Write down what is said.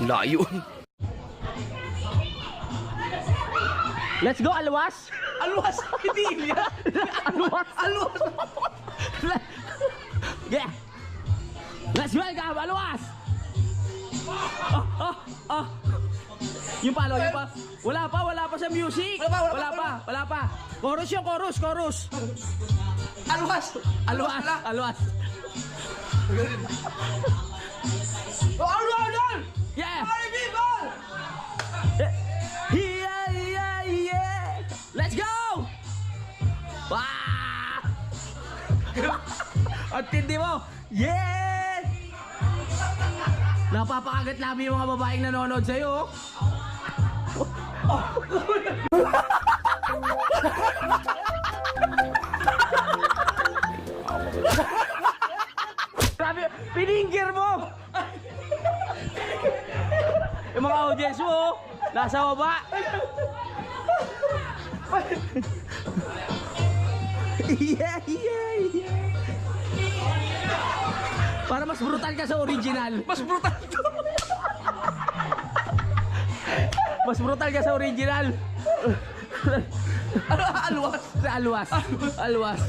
Layo. Let's go, Alwas! Alwas! Hindi yan! Alwas! Alwas! Yeah! Let's welcome, Alwas! Oh! Yung palo, yung pa. Wala pa sa music. Wala pa. Chorus yung chorus. Alwas! Alwas. Oh, alwas! Yeah! Party people! Yeah! Let's go! Wow! Ang tindi mo! Yeah! Napapakagat namin yung mga babaeng nanonood sa'yo. Grabe, piningger mo! Yung mga audience mo, nasa baba. Yeah. Para mas brutal ka sa original. Mas brutal to! Mas brutal ka sa original. Alwas! Alwas.